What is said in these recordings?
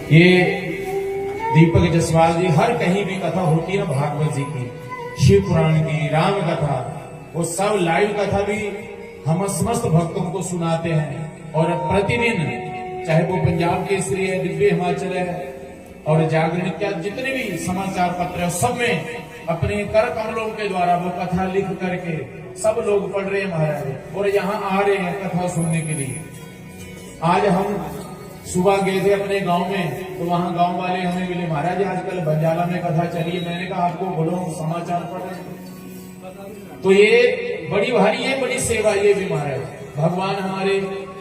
ये दीपक जसवाल जी, हर कहीं भी कथा होती है भागवत जी की, शिव पुराण की, राम कथा, वो सब लाइव कथा भी हम समस्त भक्तों को सुनाते हैं। और प्रतिदिन, चाहे वो पंजाब केसरी है, दिव्य हिमाचल है और जागरण क्या जितने भी समाचार पत्र है, सब में अपने कर कमलों के द्वारा वो कथा लिख करके सब लोग पढ़ रहे हैं महाराज, और यहाँ आ रहे हैं कथा सुनने के लिए। आज हम सुबह गए थे अपने गांव में, तो वहां गांव वाले हमें मिले, महाराज आजकल बंजाला में कथा चली है। मैंने कहा आपको बोलो समाचार पढ़ रहे हैं, तो ये बड़ी भारी है, बड़ी सेवा ये भी महाराज। भगवान हमारे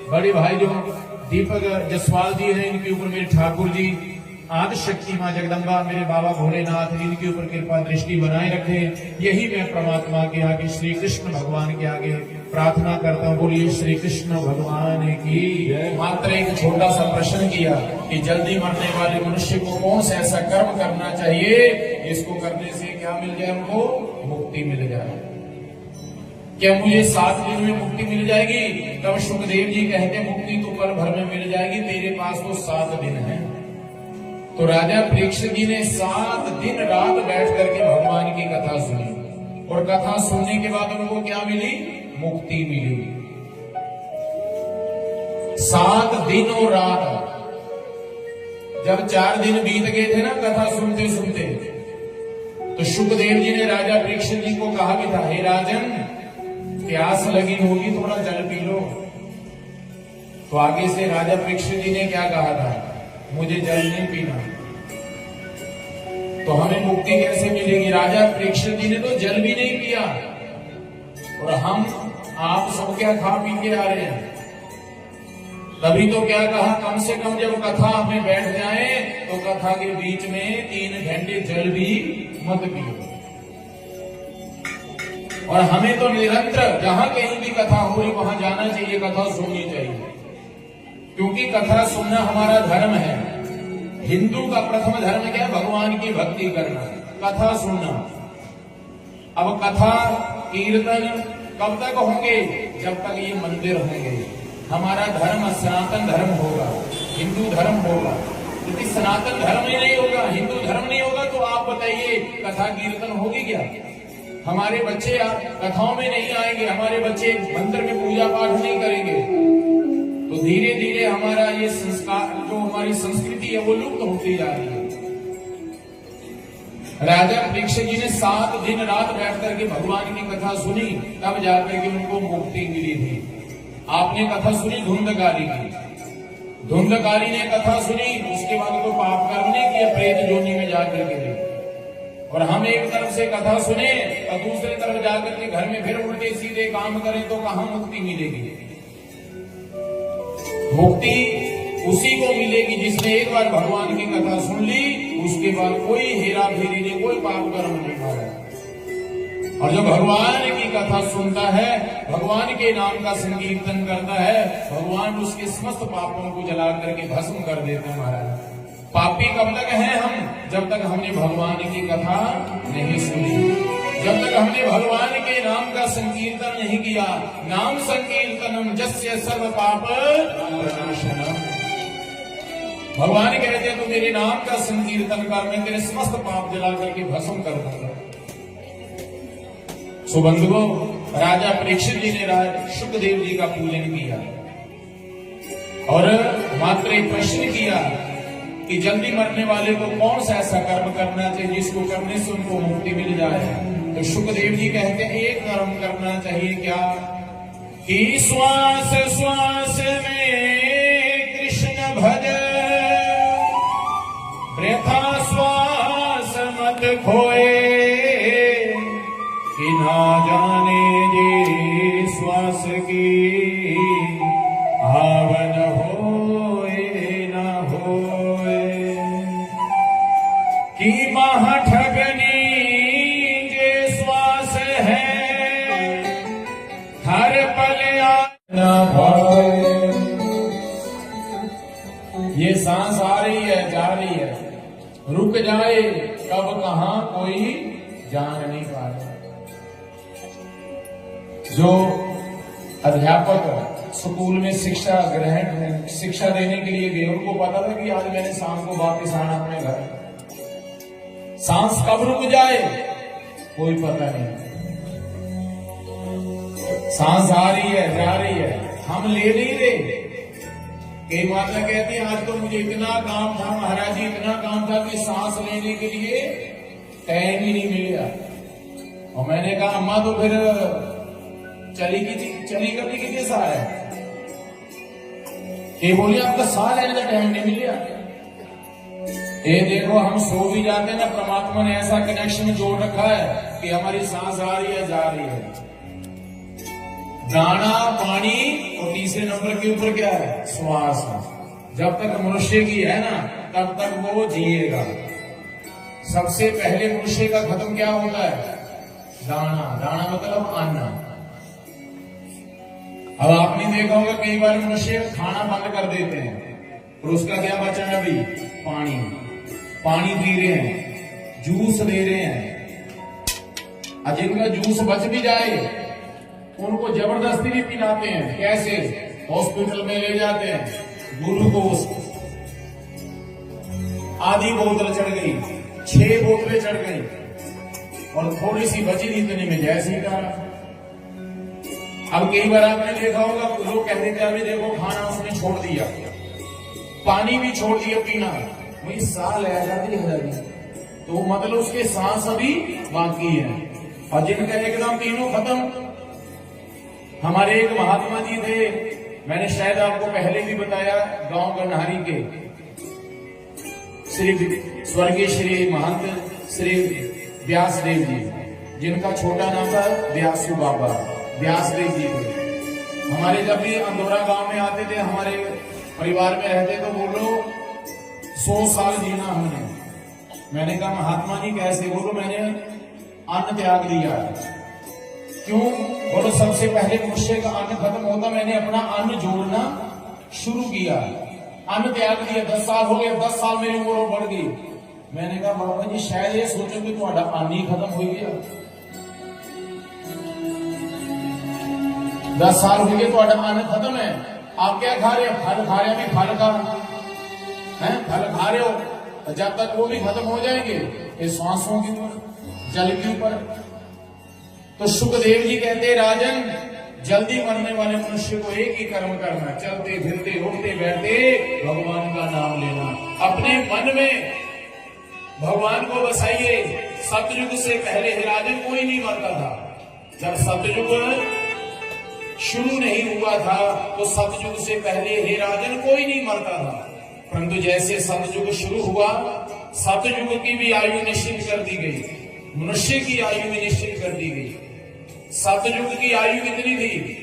बड़े भाई जो दीपक जसवाल जी हैं, इनके ऊपर मेरे ठाकुर जी आदि शक्ति मां जगदम्बा, मेरे बाबा भोलेनाथ, इनके ऊपर कृपा दृष्टि बनाए रखे। यही मैं परमात्मा के आगे, श्री कृष्ण भगवान के आगे प्रार्थना करता हूँ। बोलिए श्री कृष्ण भगवान की। मात्र एक छोटा सा प्रश्न किया कि जल्दी मरने वाले मनुष्य को कौन सा ऐसा कर्म करना चाहिए इसको करने से क्या मिल जाए, उनको मुक्ति मिल जाए। क्या मुझे 7 दिन में मुक्ति मिल जाएगी? तब सुखदेव जी कहते मुक्ति तो पल भर में मिल जाएगी, तेरे पास तो 7 दिन है। तो राजा परीक्षित जी ने 7 दिन रात बैठ करके भगवान की कथा सुनी, और कथा सुनने के बाद उनको क्या मिली? मुक्ति मिली। 7 दिन और रात। जब 4 दिन बीत गए थे ना कथा सुनते सुनते, तो सुखदेव जी ने राजा परीक्षित जी को कहा भी था, हे राजन, प्यास लगी होगी, थोड़ा जल पी लो। तो आगे से राजा परीक्षित जी ने क्या कहा था? मुझे जल नहीं पीना। तो हमें मुक्ति कैसे मिलेगी? राजा परीक्षित जी ने तो जल भी नहीं पिया, और हम आप सब क्या खा पी के आ रहे हैं। तभी तो क्या कहा, कम से कम जब कथा में बैठ जाए तो कथा के बीच में 3 घंटे जल भी मत पियो। और हमें तो निरंतर जहां कहीं भी कथा हो रही वहां जाना चाहिए, कथा सुननी चाहिए, क्योंकि कथा सुनना हमारा धर्म है। हिंदू का प्रथम धर्म क्या है? भगवान की भक्ति करना, कथा सुनना। अब कथा कीर्तन कब तक होंगे? जब तक ये मंदिर होंगे। हमारा धर्म सनातन धर्म होगा, हिंदू धर्म होगा। यदि सनातन धर्म ही नहीं होगा, हिंदू धर्म नहीं होगा, तो आप बताइए कथा कीर्तन होगी क्या? हमारे बच्चे कथाओं में नहीं आएंगे, हमारे बच्चे मंदिर में पूजा पाठ नहीं करेंगे, तो धीरे धीरे हमारा ये संस्कार, जो हमारी संस्कृति है, वो लुप्त होती जा रही है। राजा परीक्षित जी ने 7 दिन रात बैठ करके भगवान की कथा सुनी, तब जाकर के उनको मुक्ति मिली थी। आपने कथा सुनी धुंधकारी की, धुंधकारी ने कथा सुनी, उसके बाद तो पाप कर्म नहीं किए, प्रेत योनि में जाकर के। और हम एक तरफ से कथा सुने और दूसरी तरफ जाकर के घर में फिर उल्टे सीधे काम करें, तो कहां मुक्ति मिलेगी? मुक्ति उसी को मिलेगी जिसने एक बार भगवान की कथा सुन ली, उसके बाद कोई हेरा फेरी नहीं, कोई पाप कर्म नहीं मारा। और जो भगवान की कथा सुनता है, भगवान के नाम का संकीर्तन करता है, भगवान उसके समस्त पापों को जला करके भस्म कर देते हैं महाराज। पापी कब तक हैं हम? जब तक हमने भगवान की कथा नहीं सुनी, जब तक हमने भगवान के नाम का संकीर्तन नहीं किया। नाम संकीर्तनम जस्य सर्व पाप प्रणाशनम। भगवान कहते हैं, तो मेरे नाम का संकीर्तन कर, मैं तेरे समस्त पाप जला करके भस्म कर दूंगा। सुबंधुओं, राजा परीक्षित जी ने सुखदेव जी का पूजन किया और मात्र एक प्रश्न किया कि जल्दी मरने वाले को कौन सा ऐसा कर्म करना चाहिए जिसको करने से उनको मुक्ति मिल जाए। तो सुखदेव जी कहते हैं, एक कर्म करना चाहिए, क्या? कि श्वास श्वास में कृष्ण भज, वृथा श्वास मत खोए, कि ना जाने जे श्वास की आवन होए न होए, कि महाठगनी जे श्वास है, हर पल न भय। ये सांस आ रही है, जा रही है, रुक जाए कब कहां कोई जान नहीं पाता। जो अध्यापक स्कूल में शिक्षा देने के लिए गए। उनको पता था कि आज मैंने शाम को वापिस आना अपने घर। सांस कब रुक जाए कोई पता नहीं। सांस आ रही है, जा रही है, हम ले नहीं रहे। कई माता कहती है आज तो मुझे इतना काम था महाराज जी, इतना काम था कि सांस लेने के लिए टाइम ही नहीं मिला। और मैंने कहा अम्मा तो फिर चली करती कितने साल है? ये बोलिए आपका साह लेने का टाइम नहीं मिला। ये देखो हम सो भी जाते हैं ना, परमात्मा ने ऐसा कनेक्शन जोड़ रखा है कि हमारी सांस आ रही है, जा रही है। दाना, पानी और तीसरे नंबर के ऊपर क्या है? श्वास। जब तक मनुष्य की है ना तब तक वो जिएगा। सबसे पहले मनुष्य का खत्म क्या होता है? दाना। दाना मतलब अन्न। अब आपने देखा होगा कई बार मनुष्य खाना बंद कर देते हैं और उसका क्या बचा है? अभी पानी। पानी पी रहे हैं, जूस ले रहे हैं। और जिनका जूस बच भी जाए उनको जबरदस्ती भी पिलाते हैं। कैसे? हॉस्पिटल में ले जाते हैं, ग्लूकोज आधी बोतल चढ़ गई, 6 बोतलें चढ़ गई और थोड़ी सी बची थी, इतने में जैसे ही कहा। अब कई बार आपने देखा होगा लोग कहते थे अभी देखो खाना उसने छोड़ दिया, पानी भी छोड़ दिया पीना, वही साह ले जाती है, तो मतलब उसके सांस अभी बाकी है। और जिनका एकदम तीनों खत्म। हमारे एक महात्मा जी थे, मैंने शायद आपको पहले भी बताया, गांव गन्हारी के स्वर्गीय श्री महंत श्री व्यासदेव जी, जिनका छोटा नाम था व्यासु बाबा। व्यासदेव जी थे। हमारे जब भी अंदौरा गांव में आते थे, हमारे परिवार में रहते तो बोलो 100 साल जीना हमने। मैंने कहा महात्मा जी कैसे? बोलो मैंने अन्न त्याग दिया। क्यों? बोलो सबसे पहले मनुष्य का अन्न खत्म होता, मैंने अपना अन्न जोड़ना शुरू किया, अन्न त्याग दिया। 10 साल हो गए, 10 साल मेरी उम्र और बढ़ गई। मैंने कहा बाबा जी शायद ये सोचो कि तुम्हारा अन्न ही खत्म हो गया। 10 साल हो गए, तुम्हारा अन्न खत्म है, आप क्या खा रहे हो? फल खा रहे हो, फल का है, फल खा रहे हो। जब तक वो भी खत्म हो जाएंगे, ये सांसों के ऊपर, जल के ऊपर। तो सुखदेव जी कहते राजन, जल्दी मरने वाले मनुष्य को एक ही कर्म करना, चलते फिरते उठते बैठते भगवान का नाम लेना। अपने मन में भगवान को बसाइए। सतयुग से पहले हे राजन कोई नहीं मरता था। जब सतयुग शुरू नहीं हुआ था तो सतयुग से पहले हे राजन कोई नहीं मरता था। परंतु जैसे सतयुग शुरू हुआ, सतयुग की भी आयु निश्चित कर दी गई, मनुष्य की आयु भी निश्चित कर दी गई। सतयुग की आयु कितनी थी?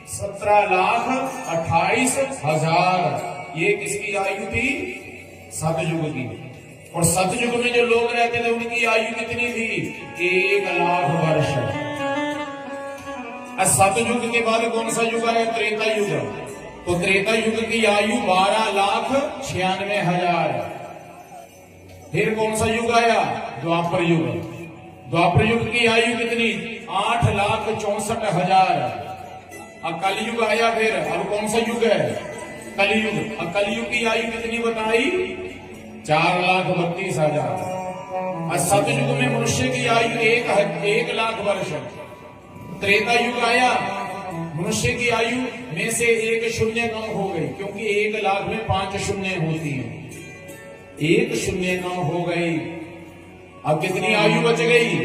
17,28,000। ये किसकी आयु थी? सतयुग की। और सतयुग में जो लोग रहते थे उनकी आयु कितनी थी? 1,00,000 वर्ष। सतयुग के बाद कौन सा युग है? त्रेता युग। तो त्रेता युग की आयु 12,96,000। फिर कौन सा युग आया? द्वापर युग। द्वापर युग की आयु कितनी? 8,64,000। अब कलयुग आया फिर। अब कौन सा युग है? कलयुग। अब कलयुग की आयु कितनी बताई? 4,32,000। और सतयुग में मनुष्य की आयु 1,00,000 वर्ष। त्रेता युग आया, मनुष्य की आयु में से 1 शून्य कम हो गई, क्योंकि 1,00,000 में 5 शून्य होती है। 1 शून्य कम हो गई। अब कितनी आयु बच गई?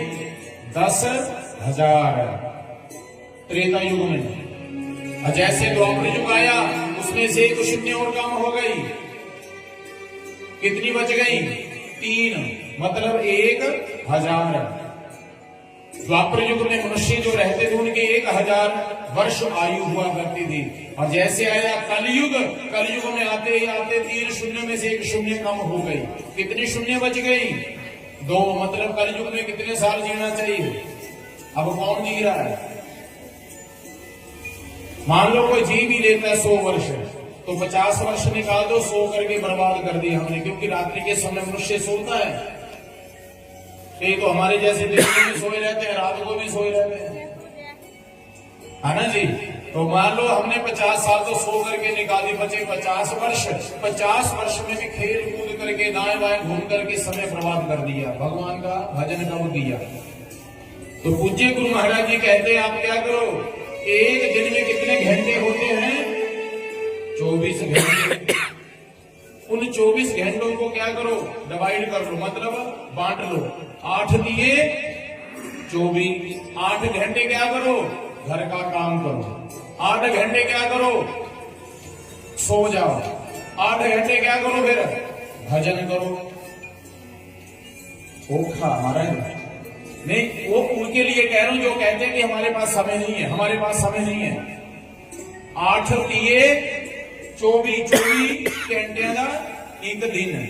10,000 त्रेता युग में। और जैसे द्वापर युग आया उसमें से 1 शून्य और कम हो गई। कितनी बच गई? 3, मतलब 1,000। द्वापर युग में मनुष्य जो रहते थे उनके 1,000 वर्ष आयु हुआ करती थी। और जैसे आया कलयुग, कलयुग में आते ही आते 3 शून्य में से 1 शून्य कम हो गई। कितनी शून्य बच गई? 2, मतलब कलयुग में कितने साल जीना चाहिए? अब कौन जी रहा है? मान लो कोई जी भी लेता है 100 वर्ष, तो 50 वर्ष निकाल दो, 100 करके बर्बाद कर दिया हमने। क्योंकि रात्रि के समय मनुष्य सोता है, तो हमारे जैसे दिन में भी सोए रहते हैं, रात को भी सोए रहते हैं, है ना जी। तो मान लो हमने 50 साल तो सो करके निकाली, बचे 50 वर्ष। 50 वर्ष में भी खेल कूद करके दाएं बाएं घूम करके समय बर्बाद कर दिया, भगवान का भजन कब किया? तो पूज्य गुरु महाराज जी कहते हैं आप क्या करो, एक दिन में कितने घंटे होते हैं? 24 घंटे। उन 24 घंटों को क्या करो, डिवाइड कर लो, मतलब बांट लो। 8 दिए 24, 8 घंटे क्या करो, घर का काम करो। 8 घंटे क्या करो, सो जाओ। 8 घंटे क्या करो, फिर भजन करो। ओखा महाराज नहीं, वो उनके लिए कह रहा हूं जो कहते हैं कि हमारे पास समय नहीं है, हमारे पास समय नहीं है। 8 दिए 24 घंटे का एक दिन है,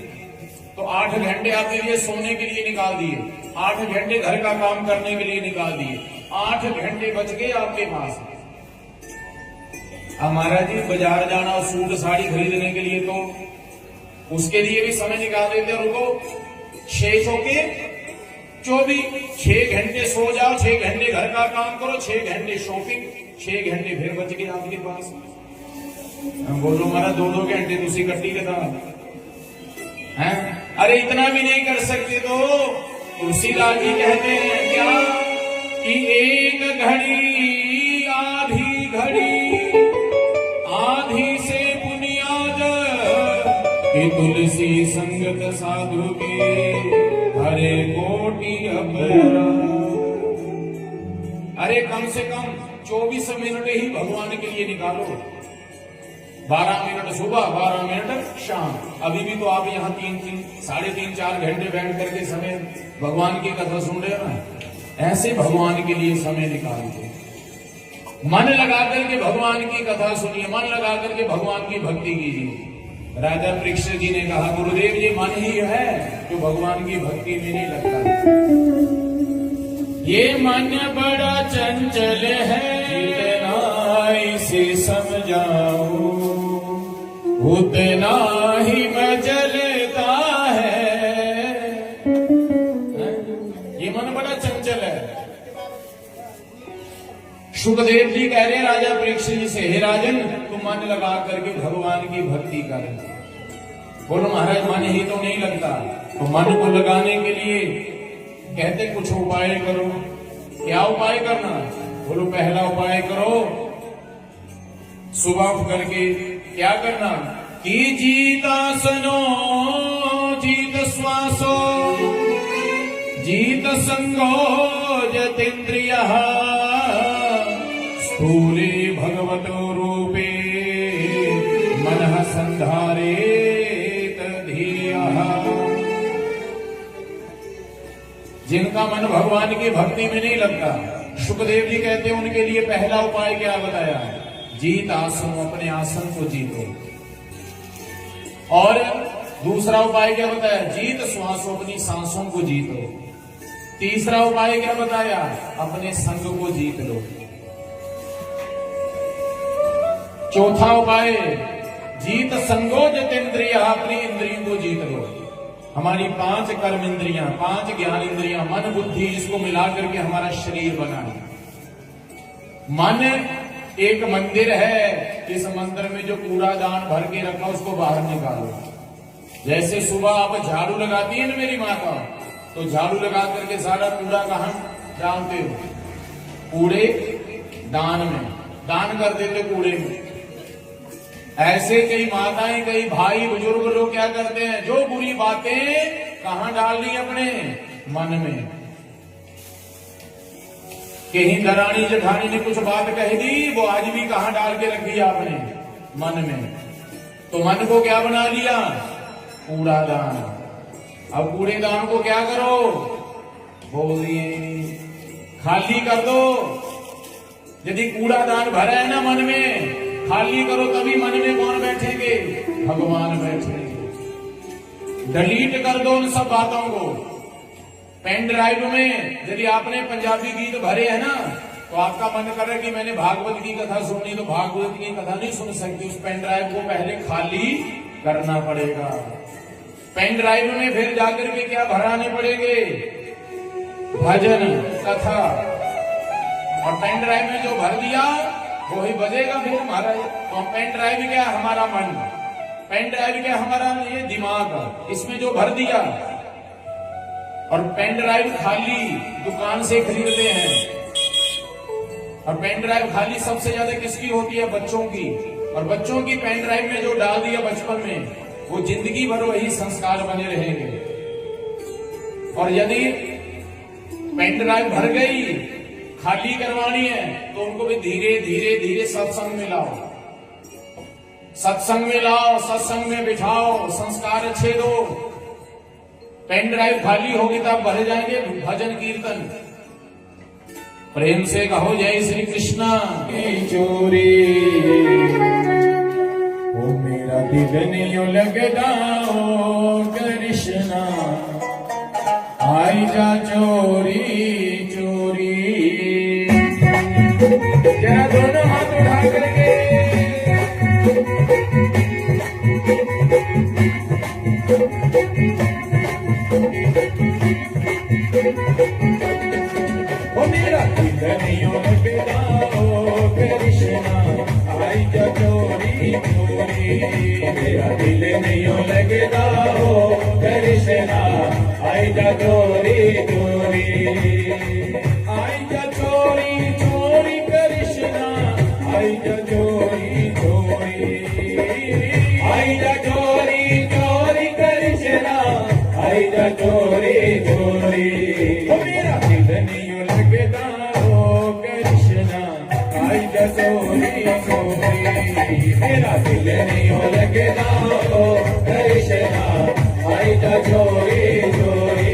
तो 8 घंटे आपके लिए सोने के लिए निकाल दिए, 8 घंटे घर का काम करने के लिए निकाल दिए, 8 घंटे बच गए आपके पास। अब महाराज जी बाजार जाना और सूट साड़ी खरीदने के लिए, तो उसके लिए भी समय निकाल देते हैं। रुको, 6 चौके 24, 6 घंटे सो जाओ, 6 घंटे घर का काम करो, 6 घंटे शॉपिंग, 6 घंटे फिर बच गए आपके पास। हम बोलो महाराज 2-2 घंटे तुसी कट्टी के था हैं? अरे इतना भी नहीं कर सकते तो तुलसीदास जी कहते हैं क्या कि एक घड़ी आधी घड़ी, आधी से बुनियाद कि तुलसी संगत साधु के हरे कोटि अबरा। अरे कम से कम 24 मिनट ही भगवान के लिए निकालो। 12 मिनट सुबह, 12 मिनट शाम। अभी भी तो आप यहाँ 3-3, 3.5-4 घंटे बैठ करके समय भगवान की कथा सुन रहे हो ना। ऐसे भगवान के लिए समय निकालिए, मन लगा करके भगवान की कथा सुनिए, मन लगा करके भगवान की भक्ति कीजिए। राजा परीक्षित जी ने कहा गुरुदेव ये मन ही है जो भगवान की भक्ति में नहीं लगता। ये मन बड़ा चंचल है, जितना इसे समझाओ उतना ही मचलता है। ये मन बड़ा चंचल है। सुखदेव जी कह रहे हैं राजा परीक्षित जी से, हे राजन तुम मन लगा करके भगवान की भक्ति कर। बोलो महाराज मन ही तो नहीं लगता। तो मन को लगाने के लिए कहते कुछ उपाय करो। क्या उपाय करना? बोलो पहला उपाय करो, सुबह उठ करके क्या करना कि जीतासनो जीत श्वासो जीत संगो जतेन्द्रिय स्थूले भगवतो रूपे मनः संधारेत धीयः। जिनका मन भगवान की भक्ति में नहीं लगता, सुखदेव जी कहते हैं उनके लिए पहला उपाय क्या बताया? जीत आसन, अपने आसन को जीतो। और दूसरा उपाय क्या बताया? जीत श्वासों, अपनी सांसों को जीतो। तीसरा उपाय क्या बताया? अपने संग को जीत लो। चौथा उपाय जीत संगो जितेंद्रिय, अपनी इंद्रियों को जीत लो। हमारी 5 कर्म इंद्रियां, 5 ज्ञान इंद्रियां, मन बुद्धि, इसको मिला करके हमारा शरीर बना है। मन एक मंदिर है, इस मंदिर में जो कूड़ादान भर के रखा उसको बाहर निकालो। जैसे सुबह आप झाड़ू लगाती है ना मेरी माता, तो झाड़ू लगा करके सारा कूड़ा कहां डालते हो? कूड़े दान में, दान कर देते कूड़े में। ऐसे कई माताएं, कई भाई बुजुर्ग लोग क्या करते हैं, जो बुरी बातें कहां डाल दी? अपने मन में। कहीं दरानी जेठानी ने कुछ बात कह दी, वो आज भी कहां डाल के रख दिया? अपने मन में। तो मन को क्या बना लिया? कूड़ादान। अब कूड़ेदान को क्या करो? बोल दिए खाली कर दो। यदि कूड़ादान भरा है ना मन में, खाली करो, तभी मन में कौन बैठेंगे? भगवान बैठेंगे। डिलीट कर दो उन सब बातों को। पेन ड्राइव में यदि आपने पंजाबी गीत भरे हैं ना, तो आपका मन कर रहा है कि मैंने भागवत की कथा सुननी, तो भागवत की कथा नहीं सुन सकती। उस पेन ड्राइव को पहले खाली करना पड़ेगा। पेन ड्राइव में फिर जाकर के क्या भराने पड़ेंगे? भजन, कथा। और पेन ड्राइव में जो भर दिया वही बजेगा फिर महाराज। तो पेन ड्राइव क्या हमारा मन, पेन ड्राइव क्या हमारा ये दिमाग, इसमें जो भर दिया। और पेन ड्राइव खाली दुकान से खरीदते हैं, और पेन ड्राइव खाली सबसे ज्यादा किसकी होती है? बच्चों की। और बच्चों की पेन ड्राइव में जो डाल दिया बचपन में, वो जिंदगी भर वही संस्कार बने रहेंगे। और यदि पेन ड्राइव भर गई, खाली करवानी है, तो उनको भी धीरे धीरे धीरे सत्संग में लाओ, सत्संग में लाओ, सत्संग में बिठाओ, संस्कार अच्छे दो। पेन ड्राइव खाली होगी तब भर जाएंगे भजन कीर्तन। प्रेम से कहो जय श्री कृष्णा। चोरी ओ मेरा दिल नहीं लगदा ओ कृष्णा, आई जा चोरी चोरी। जरा दोनों हाथ उठा करके ओ मेरा दिल नहीं लगदा ओ कृष्णा, आई जा चोरी चोरी। मेरा दिल नहीं लगदा ओ कृष्णा, आई जा चोरी चोरी। आई जा चोरी चोरी कृष्णा, आई जा चोरी चोरी। आई जा चोरी चोरी कृष्णा, आई जा चोरी चोरी। ओ मेरा दिल नहीं लगदा ओ कृष्णा, आई जा चोरी चोरी। मेरा दिल नहीं लगदा ओ कृष्णा, आई जा चोरी चोरी।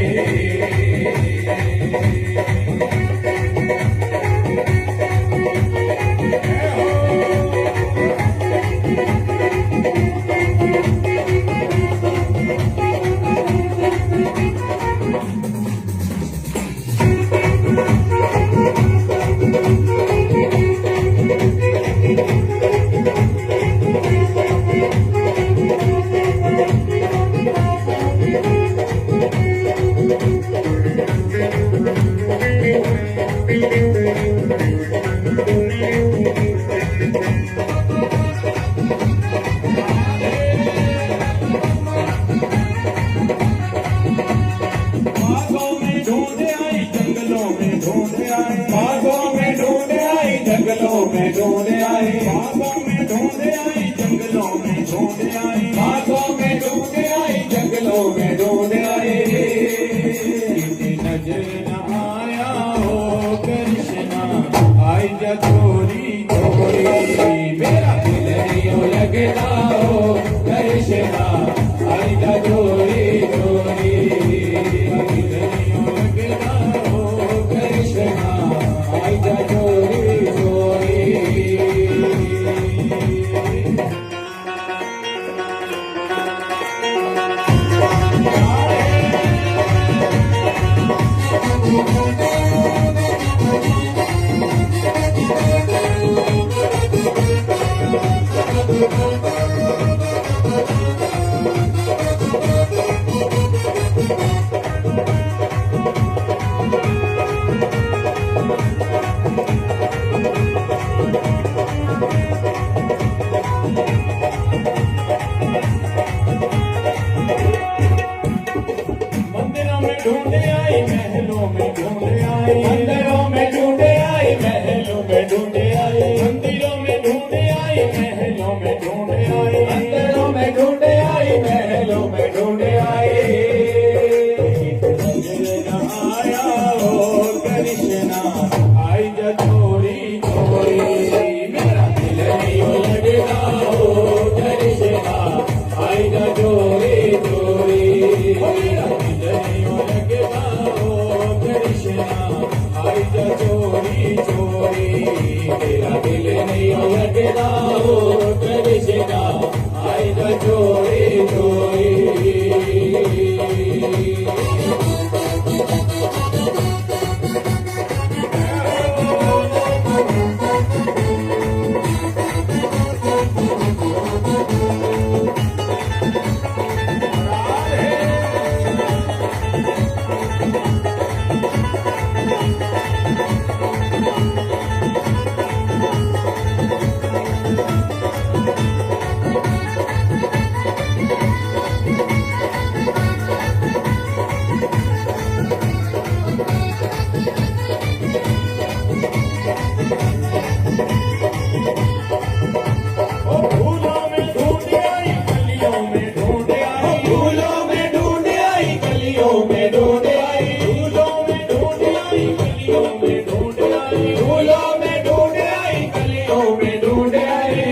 गलियों में ढूंढ आई, फूलों में ढूंढ आई, गलियों में ढूंढ आई, फूलों में ढूंढ आई, गलियों में ढूंढ आई।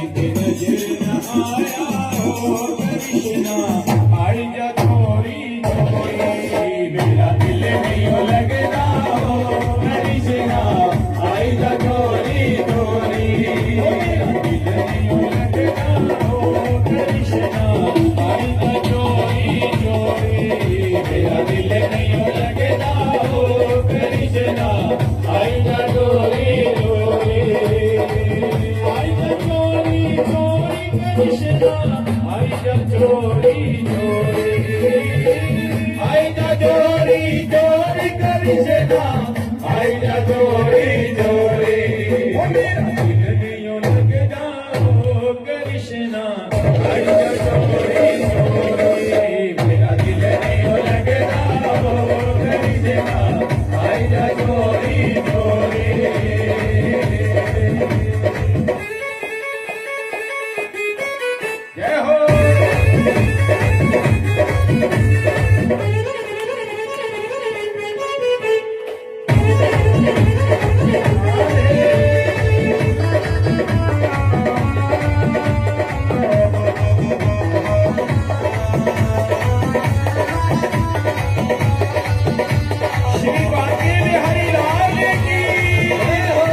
एक नजर न आया हो कृष्णा, आई जा चोरी चोरी, मेरा दिल नहीं लगता हो कृष्णा, आई जा चोरी चोरी, मेरा दिल नहीं लगता हो कृष्णा, आई जा चोरी चोरी, मेरा दिल नहीं लगता हो कृष्णा, आई जा चोरी चोरी, आई जा चोरी चोरी कृष्णा, आई जा चोरी चोरी, आई जा चोरी चोरी कृष्णा, आई जा चोरी चोरी, मेरा दिल नहीं लगता हो कृष्णा, आई जा चोरी चोरी, मेरा दिल नहीं लगता हो कृष्णा, आई जा चोरी चोरी। जय हो। श्री बांके बिहारी लाल की जय हो।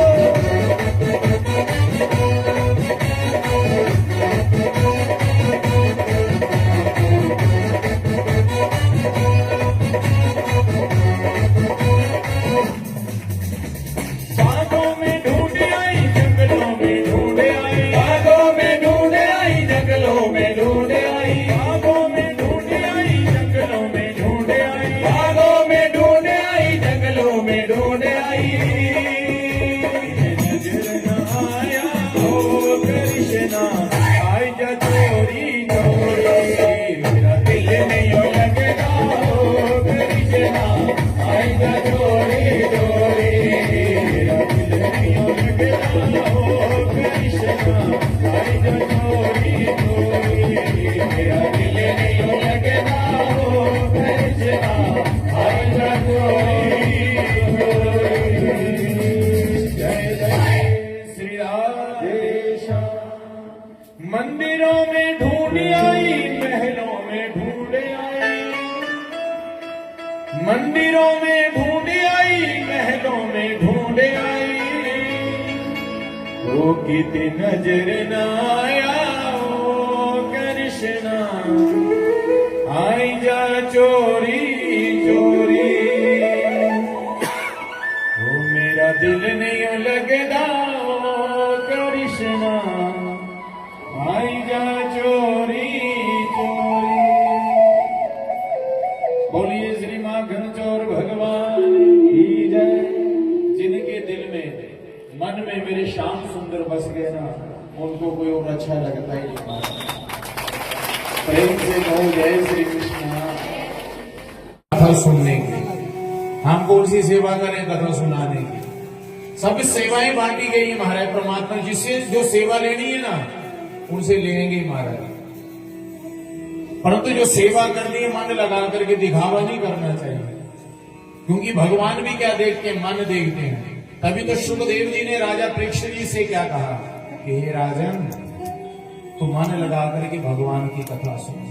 बागों में ढूंढ आई, जंगलों में ढूंढ आई, बागों में ढूंढ आई, जंगलों में ढूंढ आई, बागों में ढूंढ आई, जंगलों में ढूंढ आई, बागों में ढूंढ आई, जंगलों में ढूंढ आई। नजर न आया हो कृष्णा, आई जा चोरी चोरी, मेरा दिल नहीं लगता हो कृष्णा, आई जा चोरी चोरी, मेरा दिल नहीं लगता हो कृष्णा, आई जा चोरी चोरी, मेरा दिल नहीं लगता हो कृष्णा, आई जा चोरी चोरी। जय जय श्री राधे श्याम। मंदिरों में ढूंढ आई, महलों में ढूंढ आई, मंदिरों में ढूंढ आई, महलों में ढूंढ आई, वो कितनी नजर न आया हो कृष्णा, आई जा चोरी चोरी, वो मेरा दिल नहीं लगता हो कृष्णा, आई जा चोरी चोरी। बोलिए श्री मां घनचौर भगवान की जय। जिनके दिल में मन में मेरे श्याम सुंदर बस गए ना, उनको कोई और अच्छा लगता ही नहीं। प्रेम से कहो जय श्री कृष्ण। कथा सुनने की, हम कौन सी सेवा करें कथा सुनाने की। सब सेवाएं बांटी गई है महाराज परमात्मा, जिससे जो सेवा लेनी है ना उनसे लेंगे महाराज, परंतु जो सेवा करनी है मन लगा करके दिखावा नहीं करना चाहिए, क्योंकि भगवान भी क्या देखते हैं, मन देखते हैं। तभी तो सुखदेव जी ने राजा परीक्षित जी से क्या कहा कि हे राजन, तो मन लगा करके भगवान की कथा सुनो,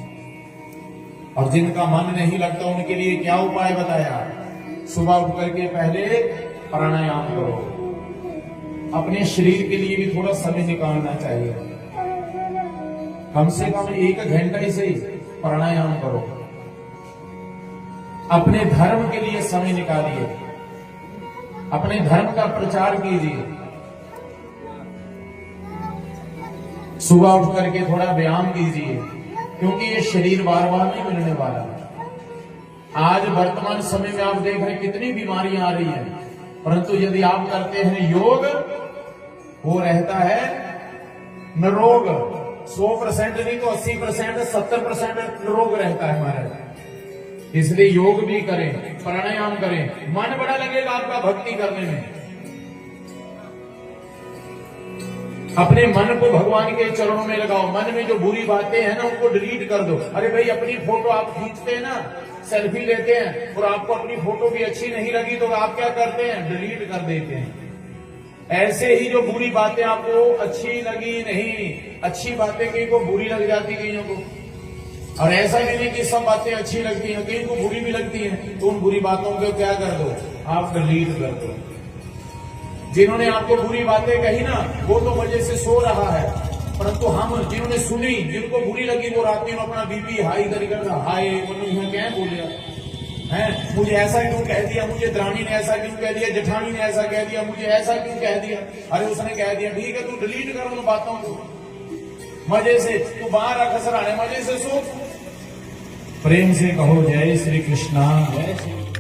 और जिनका मन नहीं लगता उनके लिए क्या उपाय बताया। सुबह उठ करके पहले प्राणायाम करो, अपने शरीर के लिए भी थोड़ा समय निकालना चाहिए, कम से कम 1 घंटा ही सही प्राणायाम करो। अपने धर्म के लिए समय निकालिए, अपने धर्म का प्रचार कीजिए। सुबह उठ करके थोड़ा व्यायाम कीजिए, क्योंकि ये शरीर बार बार नहीं मिलने वाला है। आज वर्तमान समय में आप देख रहे हैं कितनी बीमारियां आ रही हैं, परंतु यदि आप करते हैं योग, वो रहता है निरोग। 100% नहीं तो 80%, 70% रोग रहता है हमारा। इसलिए योग भी करें, प्राणायाम करें, मन बड़ा लगेगा आपका भक्ति करने में। अपने मन को भगवान के चरणों में लगाओ। मन में जो बुरी बातें हैं ना उनको डिलीट कर दो। अरे भाई, अपनी फोटो आप खींचते हैं ना, सेल्फी लेते हैं, और आपको अपनी फोटो भी अच्छी नहीं लगी तो आप क्या करते हैं? डिलीट कर देते हैं। ऐसे ही जो बुरी बातें आपको अच्छी लगी नहीं, अच्छी बातें कहीं को बुरी लग जाती कईयों को, और ऐसा भी नहीं कि सब बातें अच्छी लगती हैं, कहीं को बुरी भी लगती हैं, तो उन बुरी बातों को क्या कर दो? आप डिलीट कर दो। जिन्होंने आपको बुरी बातें कही ना, वो तो मजे से सो रहा है, परंतु हम जिन्होंने सुनी, जिनको बुरी लगी, वो रात में अपना बीपी हाई कर हाय उन्होंने क्या बोलिया है, मुझे ऐसा क्यों कह दिया, मुझे दरानी ने ऐसा क्यों कह दिया, जेठानी ने ऐसा कह दिया, मुझे ऐसा क्यों कह दिया। अरे उसने कह दिया, ठीक है, तू डिलीट कर उन बातों को, मजे से तू बाहर रख सराने, मजे से सो। प्रेम से कहो जय श्री कृष्णा। जय श्री